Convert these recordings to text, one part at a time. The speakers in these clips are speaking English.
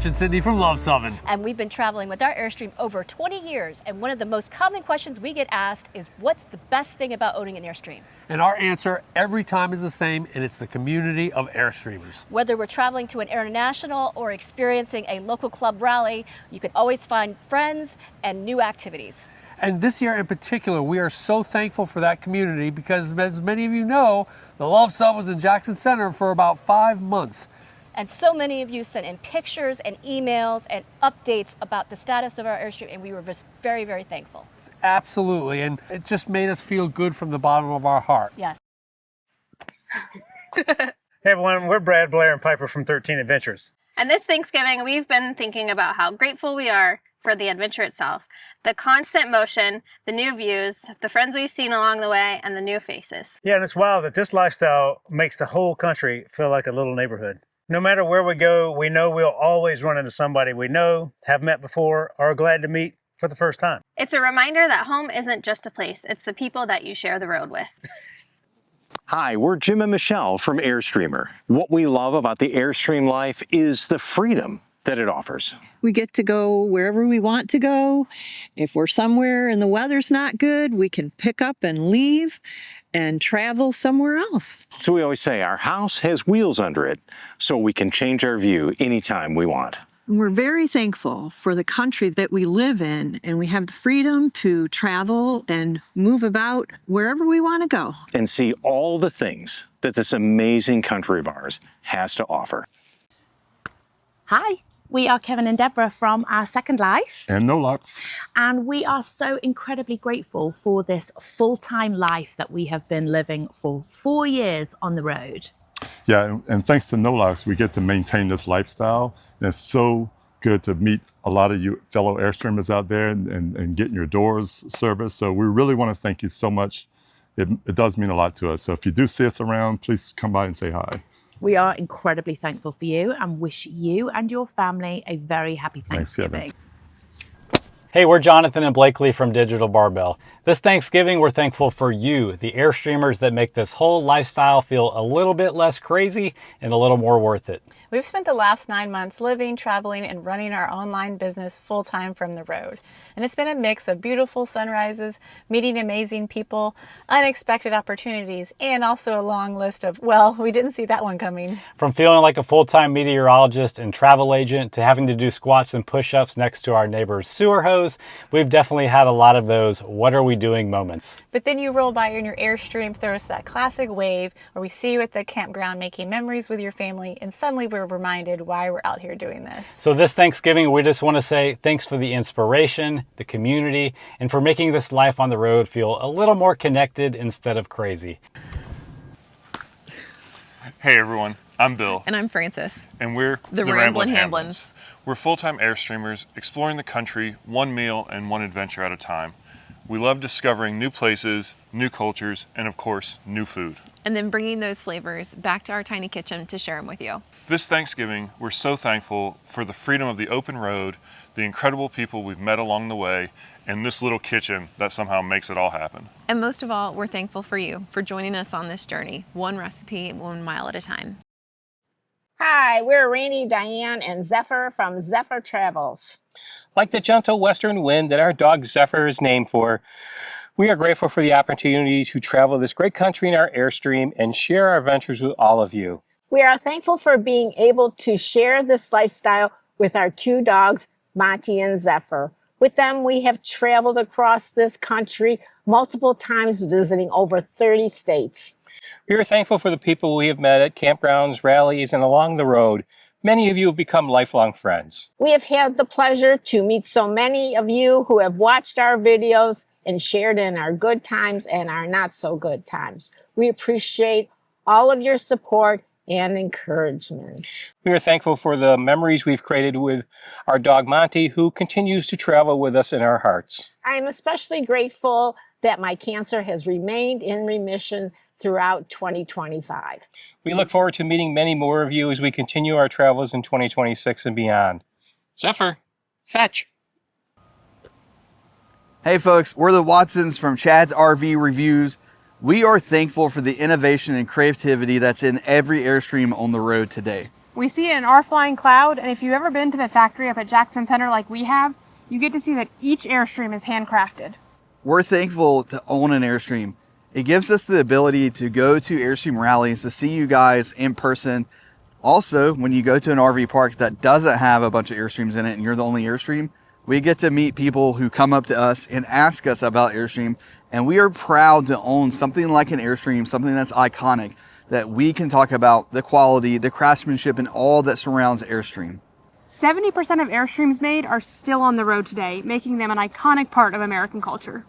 Rich and Sydney from Love Summon. And we've been traveling with our Airstream over 20 years. And one of the most common questions we get asked is, what's the best thing about owning an Airstream? And our answer every time is the same, and it's the community of Airstreamers. Whether we're traveling to an international or experiencing a local club rally, you can always find friends and new activities. And this year in particular, we are so thankful for that community because, as many of you know, the Love Summit was in Jackson Center for about 5 months. And so many of you sent in pictures and emails and updates about the status of our Airstream, and we were just very, very thankful. Absolutely, and it just made us feel good from the bottom of our heart. Yes. Hey everyone, we're Brad, Blair, and Piper from 13 Adventures. And this Thanksgiving, we've been thinking about how grateful we are for the adventure itself, the constant motion, the new views, the friends we've seen along the way, and the new faces. Yeah, and it's wild that this lifestyle makes the whole country feel like a little neighborhood. No matter where we go, we know we'll always run into somebody we know, have met before, or are glad to meet for the first time. It's a reminder that home isn't just a place, it's the people that you share the road with. Hi, we're Jim and Michelle from Airstreamer. What we love about the Airstream life is the freedom that it offers. We get to go wherever we want to go. If we're somewhere and the weather's not good, we can pick up and leave and travel somewhere else. So we always say our house has wheels under it, so we can change our view anytime we want. We're very thankful for the country that we live in, and we have the freedom to travel and move about wherever we want to go. And see all the things that this amazing country of ours has to offer. Hi, we are Kevin and Deborah from Our Second Life. And No Locks. And we are so incredibly grateful for this full-time life that we have been living for 4 years on the road. Yeah, and thanks to No Locks, we get to maintain this lifestyle. And it's so good to meet a lot of you fellow Airstreamers out there and getting your doors serviced. So we really want to thank you so much. It does mean a lot to us. So if you do see us around, please come by and say hi. We are incredibly thankful for you and wish you and your family a very happy Thanksgiving. Hey, we're Jonathan and Blakely from Digital Barbell. This Thanksgiving, we're thankful for you, the Airstreamers that make this whole lifestyle feel a little bit less crazy and a little more worth it. We've spent the last 9 months living, traveling, and running our online business full-time from the road. And it's been a mix of beautiful sunrises, meeting amazing people, unexpected opportunities, and also a long list of, well, we didn't see that one coming. From feeling like a full-time meteorologist and travel agent to having to do squats and push-ups next to our neighbor's sewer hose, we've definitely had a lot of those what are we doing moments. But then you roll by in your Airstream, throw us that classic wave, or we see you at the campground making memories with your family, and suddenly we're reminded why we're out here doing this. So this Thanksgiving, we just want to say thanks for the inspiration, the community, and for making this life on the road feel a little more connected instead of crazy. Hey everyone, I'm Bill. And I'm Francis. And we're the Ramblin' Hamblins. We're full-time Airstreamers exploring the country one meal and one adventure at a time. We love discovering new places, new cultures, and of course, new food. And then bringing those flavors back to our tiny kitchen to share them with you. This Thanksgiving, we're so thankful for the freedom of the open road, the incredible people we've met along the way, and this little kitchen that somehow makes it all happen. And most of all, we're thankful for you for joining us on this journey, one recipe, 1 mile at a time. Hi, we're Rainey, Diane, and Zephyr from Zephyr Travels. Like the gentle western wind that our dog Zephyr is named for, we are grateful for the opportunity to travel this great country in our Airstream and share our adventures with all of you. We are thankful for being able to share this lifestyle with our 2 dogs, Monty and Zephyr. With them, we have traveled across this country multiple times, visiting over 30 states. We are thankful for the people we have met at campgrounds, rallies, and along the road. Many of you have become lifelong friends. We have had the pleasure to meet so many of you who have watched our videos and shared in our good times and our not so good times. We appreciate all of your support and encouragement. We are thankful for the memories we've created with our dog Monty, who continues to travel with us in our hearts. I am especially grateful that my cancer has remained in remission throughout 2025. We look forward to meeting many more of you as we continue our travels in 2026 and beyond. Zephyr, fetch. Hey folks, we're the Watsons from Chad's RV Reviews. We are thankful for the innovation and creativity that's in every Airstream on the road today. We see it in our flying cloud, and if you've ever been to the factory up at Jackson Center like we have, you get to see that each Airstream is handcrafted. We're thankful to own an Airstream. It gives us the ability to go to Airstream rallies, to see you guys in person. Also, when you go to an RV park that doesn't have a bunch of Airstreams in it and you're the only Airstream, we get to meet people who come up to us and ask us about Airstream. And we are proud to own something like an Airstream, something that's iconic, that we can talk about the quality, the craftsmanship, and all that surrounds Airstream. 70% of Airstreams made are still on the road today, making them an iconic part of American culture.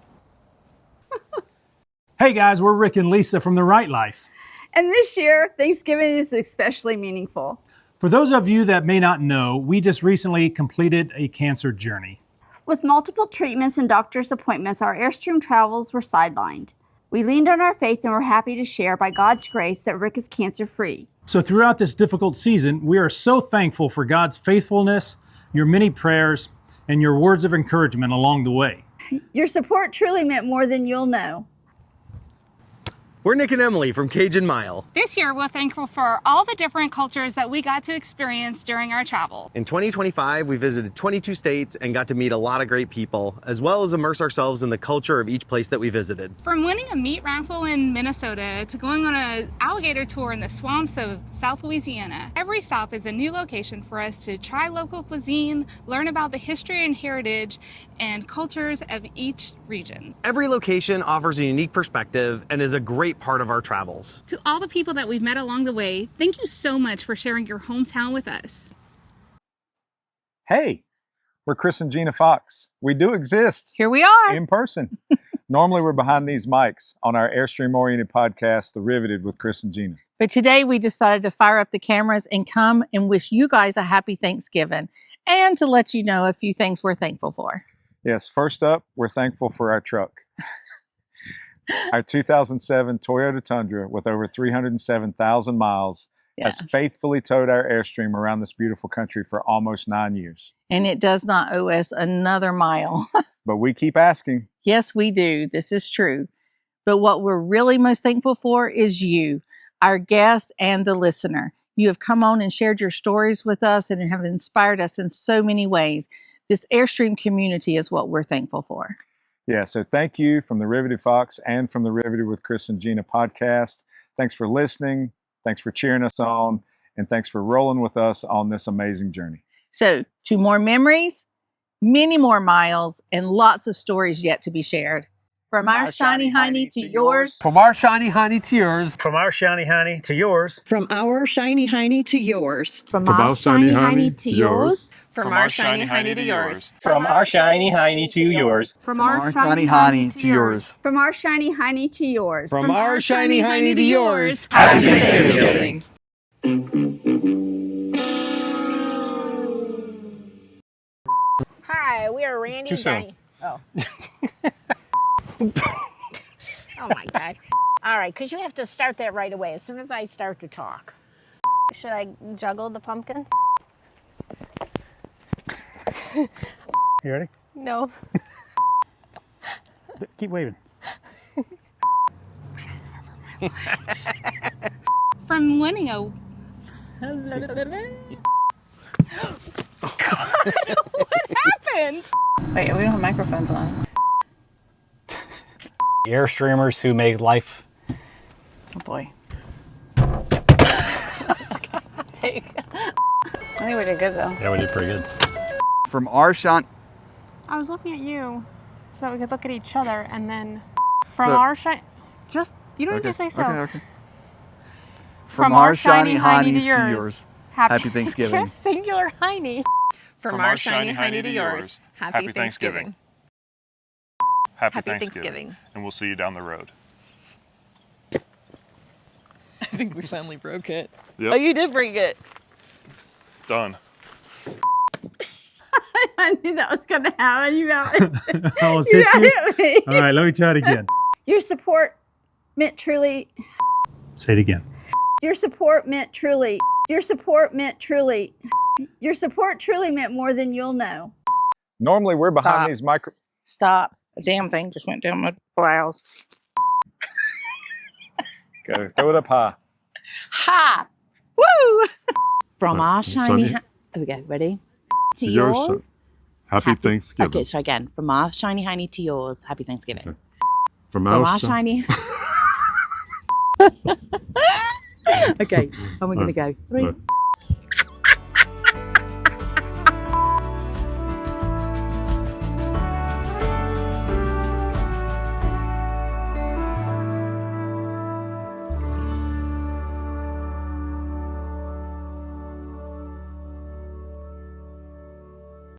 Hey guys, we're Rick and Lisa from The Right Life. And this year, Thanksgiving is especially meaningful. For those of you that may not know, we just recently completed a cancer journey. With multiple treatments and doctor's appointments, our Airstream travels were sidelined. We leaned on our faith and were happy to share by God's grace that Rick is cancer-free. So throughout this difficult season, we are so thankful for God's faithfulness, your many prayers, and your words of encouragement along the way. Your support truly meant more than you'll know. We're Nick and Emily from Cajun Mile. This year, we're thankful for all the different cultures that we got to experience during our travel. In 2025, we visited 22 states and got to meet a lot of great people, as well as immerse ourselves in the culture of each place that we visited. From winning a meat raffle in Minnesota to going on an alligator tour in the swamps of South Louisiana, every stop is a new location for us to try local cuisine, learn about the history and heritage and cultures of each region. Every location offers a unique perspective and is a great part of our travels. To all the people that we've met along the way, thank you so much for sharing your hometown with us. Hey, we're Chris and Gina Fox. We do exist. Here we are. In person. Normally we're behind these mics on our Airstream-oriented podcast, The Riveted with Chris and Gina. But today we decided to fire up the cameras and come and wish you guys a happy Thanksgiving and to let you know a few things we're thankful for. Yes, first up, we're thankful for our truck. Our 2007 Toyota Tundra with over 307,000 miles has faithfully towed our Airstream around this beautiful country for almost 9 years. And it does not owe us another mile. But we keep asking. Yes, we do. This is true. But what we're really most thankful for is you, our guest and the listener. You have come on and shared your stories with us and have inspired us in so many ways. This Airstream community is what we're thankful for. Yeah, so thank you from the Riveted Fox and from the Riveted with Chris and Gina podcast. Thanks for listening. Thanks for cheering us on. And thanks for rolling with us on this amazing journey. So, to more memories, many more miles, and lots of stories yet to be shared. From our shiny hiney to yours. From our shiny hiney to yours. From our shiny hiney to yours. From our shiny hiney to yours. From our shiny hiney to yours. From our shiny hiney to yours. From our shiny hiney to yours. From our shiny hiney to yours. From our shiny hiney to yours. From our shiny hiney to yours. Happy Thanksgiving. Hi, we are Randy Too and soon. Diane. Oh. Oh my God. All right, because you have to start that right away as soon as I start to talk. Should I juggle the pumpkins? You ready? No. Keep waving. From winning a... What happened? Wait, we don't have microphones on. Airstreamers who make life. Oh boy. Take. I think we did good though. Yeah, we did pretty good. From our shine. I was looking at you so that we could look at each other and then from So- our shiny... Just, you don't need to say so. Okay. From our shiny hiney to yours. Happy Thanksgiving. Just singular hiney. From our shiny hiney to yours. Happy Thanksgiving. Happy Thanksgiving. And we'll see you down the road. I think we finally broke it. Yep. Oh, you did break it. Done. I knew that was going to happen. You got it. I almost hit you. hit me. All right, let me try it again. Your support meant truly. Say it again. Your support meant truly. Your support meant truly. Your support truly meant more than you'll know. Normally we're behind Stop. these micro... Stop. The damn thing just went down my blouse. Go, throw it up high. Ha! Woo! From our shiny... Sunny. Here we go, ready? To yours. Happy Thanksgiving. Okay, so again, from our shiny hiney to yours, happy Thanksgiving. Okay. From our shiny... Okay, and we're going to go. 3,